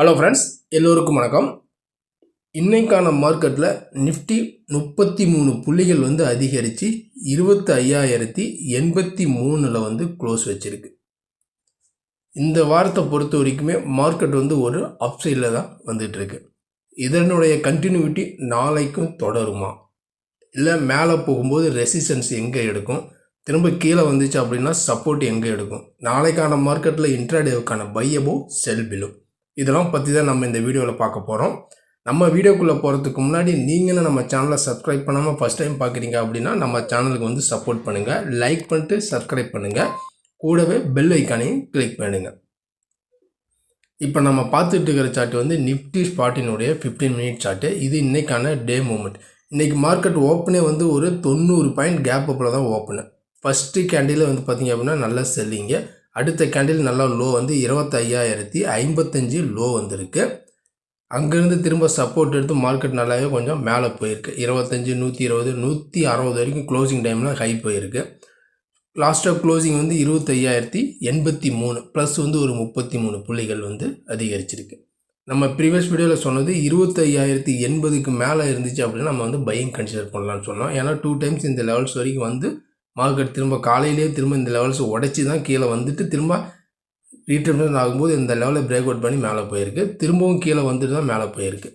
Hello friends, எல்லோருக்கும் வணக்கம். இன்னைக்கான மார்க்கெட்டில் நிஃப்டி 33 புள்ளிகள் அதிகரித்து 25,083 க்ளோஸ் வச்சிருக்கு. இந்த வாரத்தை பொறுத்த வரைக்குமே மார்க்கெட் ஒரு அப்சைடில் தான் வந்துட்டுருக்கு. இதனுடைய கண்டினியூட்டி நாளைக்கும் தொடருமா, இல்லை மேலே போகும்போது ரெசிஸ்டன்ஸ் எங்கே எடுக்கும், திரும்ப கீழே வந்துச்சு அப்படின்னா சப்போர்ட் எங்கே எடுக்கும், நாளைக்கான மார்க்கெட்டில் இன்ட்ராடேவுக்கான பை அபோவ் செல் பிலோ, இதெல்லாம் பற்றி தான் நம்ம இந்த வீடியோவில் பார்க்க போகிறோம். நம்ம வீடியோக்குள்ளே போகிறதுக்கு முன்னாடி நீங்களும் நம்ம சேனலை சப்ஸ்கிரைப் பண்ணாமல் ஃபஸ்ட் டைம் பார்க்குறீங்க அப்படின்னா நம்ம சேனலுக்கு சப்போர்ட் பண்ணுங்கள், லைக் பண்ணிட்டு சப்ஸ்கிரைப் பண்ணுங்கள், கூடவே பெல் ஐக்கானையும் கிளிக் பண்ணுங்கள். இப்போ நம்ம பார்த்துட்டு இருக்கிற சார்ட் நிஃப்டி ஸ்பாட்டினுடைய 15 மினிட் சார்ட்டு. இது இன்றைக்கான டே மூமெண்ட். இன்றைக்கி மார்க்கெட் ஓப்பனே ஒரு 90 பாயிண்ட் கேப் அப்பில் தான் ஓப்பனு. ஃபஸ்ட்டு கேண்டில் பார்த்திங்க அப்படின்னா நல்லா செல்லிங்க. அடுத்த கேண்டில் நல்லா லோ 25,055 லோ வந்திருக்கு. அங்கேருந்து திரும்ப சப்போர்ட் எடுத்து மார்க்கெட் நல்லாவே கொஞ்சம் மேலே போயிருக்கு. 25, 120, 160 வரைக்கும் க்ளோசிங் டைமில் ஹை போயிருக்கு. லாஸ்ட் ஆஃப் க்ளோசிங் 25,083 ப்ளஸ் ஒரு 33 புள்ளிகள் அதிகரிச்சிருக்கு. நம்ம ப்ரீவியஸ் வீடியோவில் சொன்னது 25,080க்கு மேலே இருந்துச்சு அப்படின்னா நம்ம பையிங் கன்சிடர் பண்ணலான்னு சொன்னோம். ஏன்னா 2 டைம்ஸ் இந்த லெவல்ஸ் வரைக்கும் மார்க்கெட் திரும்ப காலையிலேயே திரும்ப இந்த லெவல்ஸ் உடச்சி தான் கீழே திரும்ப ரீட்ரேஸ்மெண்ட் ஆகும்போது இந்த லெவலில் பிரேக் அவுட் பண்ணி மேலே போயிருக்கு. திரும்பவும் கீழே தான் மேலே போயிருக்கு.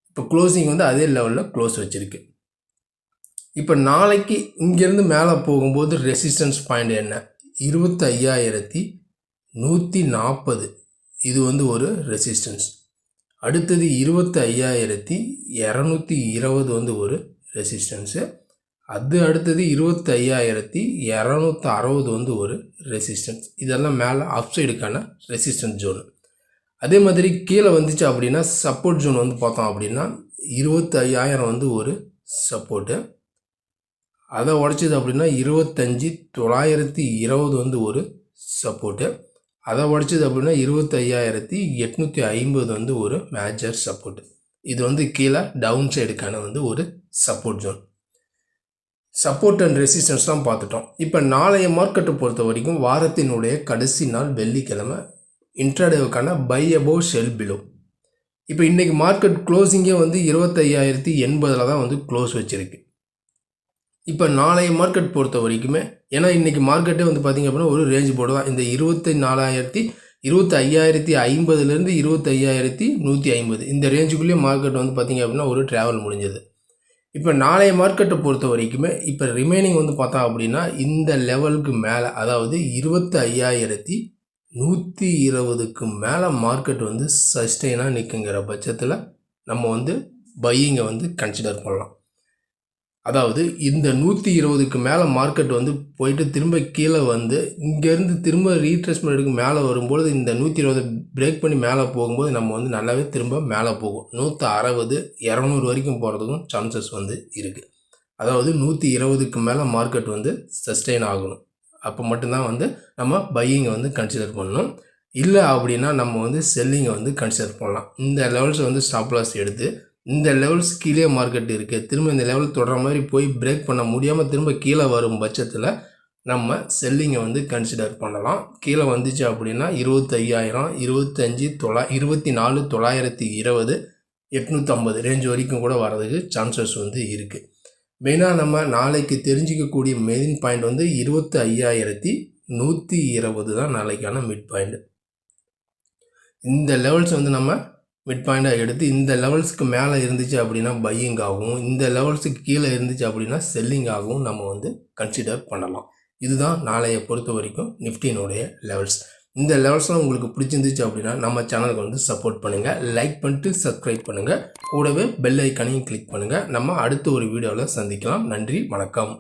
இப்போ க்ளோசிங் அதே லெவலில் க்ளோஸ் வச்சுருக்கு. இப்போ நாளைக்கு இங்கேருந்து மேலே போகும்போது ரெசிஸ்டன்ஸ் பாயிண்ட் என்ன, 25,140 இது ஒரு ரெசிஸ்டன்ஸ். அடுத்தது 25,220 ஒரு ரெசிஸ்டன்ஸு. அது அடுத்தது 25,260 ஒரு ரெசிஸ்டன்ஸ். இதெல்லாம் மேலே அப்சைடுக்கான ரெசிஸ்டன்ஸ் ஜோனு. அதே மாதிரி கீழே வந்துச்சு அப்படின்னா சப்போர்ட் ஜோன் பார்த்தோம் அப்படின்னா 25,000 ஒரு சப்போர்ட்டு. அதை உடச்சிது அப்படின்னா 25,920 ஒரு சப்போர்ட்டு. அதை உடச்சிது அப்படின்னா 25,850 ஒரு மேஜர் சப்போர்ட்டு. இது கீழே டவுன் சைடுக்கான ஒரு support zone. Support and resistance தான் பார்த்துட்டோம். இப்போ நாளைய மார்க்கெட்டை பொறுத்த வரைக்கும் வாரத்தினுடைய கடைசி நாள் வெள்ளிக்கிழமை, இன்ட்ராடேவுக்கான பை அபோவ் செல் பிலோ. இப்போ இன்றைக்கி மார்க்கெட் க்ளோசிங்கே 25,080 தான் க்ளோஸ் வச்சுருக்கு. இப்போ நாளைய மார்க்கெட் பொறுத்த வரைக்குமே, ஏன்னா இன்றைக்கி மார்க்கெட்டே பார்த்திங்க அப்படின்னா ஒரு ரேஞ்ச் போர்டு தான். இந்த 25,050 25,150 இந்த ரேஞ்சுக்குள்ளேயே மார்க்கெட் பார்த்திங்க அப்படின்னா ஒரு ட்ராவல் முடிஞ்சது. இப்போ நாளைய மார்க்கெட்டை பொறுத்த வரைக்குமே இப்போ ரிமைனிங் பார்த்தோம் அப்படின்னா இந்த லெவலுக்கு மேலே, அதாவது 25,120க்கு மேலே மார்க்கெட் சஸ்டெயினாக நிற்குங்கிற பட்சத்தில் நம்ம பையிங்கை கன்சிடர் பண்ணலாம். அதாவது இந்த 120க்கு மேலே மார்க்கெட் போயிட்டு திரும்ப கீழே இங்கேருந்து திரும்ப ரீட்ரேஸ்மெண்ட்டுக்கு மேலே வரும்போது இந்த 120 பிரேக் பண்ணி மேலே போகும்போது நம்ம நல்லாவே திரும்ப மேலே போகும். 160, 200 வரைக்கும் போகிறதுக்கும் சான்சஸ் இருக்குது. அதாவது 120க்கு மேலே மார்க்கெட் சஸ்டெயின் ஆகணும். அப்போ மட்டும்தான் நம்ம பையிங்கை கன்சிடர் பண்ணணும். இல்லை அப்படின்னா நம்ம செல்லிங்கை கன்சிடர் பண்ணலாம். இந்த லெவல்ஸ் ஸ்டாப் லாஸ் எடுத்து இந்த லெவல்ஸ் கீழே மார்க்கெட் இருக்குது, திரும்ப இந்த லெவல் தொடர மாதிரி போய் பிரேக் பண்ண முடியாமல் திரும்ப கீழே வரும் பட்சத்தில் நம்ம செல்லிங்கை கன்சிடர் பண்ணலாம். கீழே வந்துச்சு அப்படின்னா 25,000, 24,920, 850 ரேஞ்ச் வரைக்கும் கூட வர்றதுக்கு சான்சஸ் இருக்குது. மெயினாக நம்ம நாளைக்கு தெரிஞ்சிக்கக்கூடிய மெயின் பாயிண்ட் 25,120 தான் நாளைக்கான மிட் பாயிண்ட். இந்த லெவல்ஸ் நம்ம மிட் பாயிண்டாக எடுத்து இந்த லெவல்ஸுக்கு மேலே இருந்துச்சு அப்படின்னா பையிங் ஆகும், இந்த லெவல்ஸுக்கு கீழே இருந்துச்சு அப்படின்னா செல்லிங் ஆகும் நம்ம கன்சிடர் பண்ணலாம். இதுதான் நாளைய பொறுத்த வரைக்கும் நிஃப்டியினுடைய லெவல்ஸ். இந்த லெவல்ஸ்லாம் உங்களுக்கு பிடிச்சிருந்துச்சு அப்படின்னா நம்ம சேனலுக்கு சப்போர்ட் பண்ணுங்கள், லைக் பண்ணிட்டு சப்ஸ்கிரைப் பண்ணுங்கள், கூடவே பெல் ஐக்கானையும் கிளிக் பண்ணுங்கள். நம்ம அடுத்த ஒரு வீடியோவில் சந்திக்கலாம். நன்றி, வணக்கம்.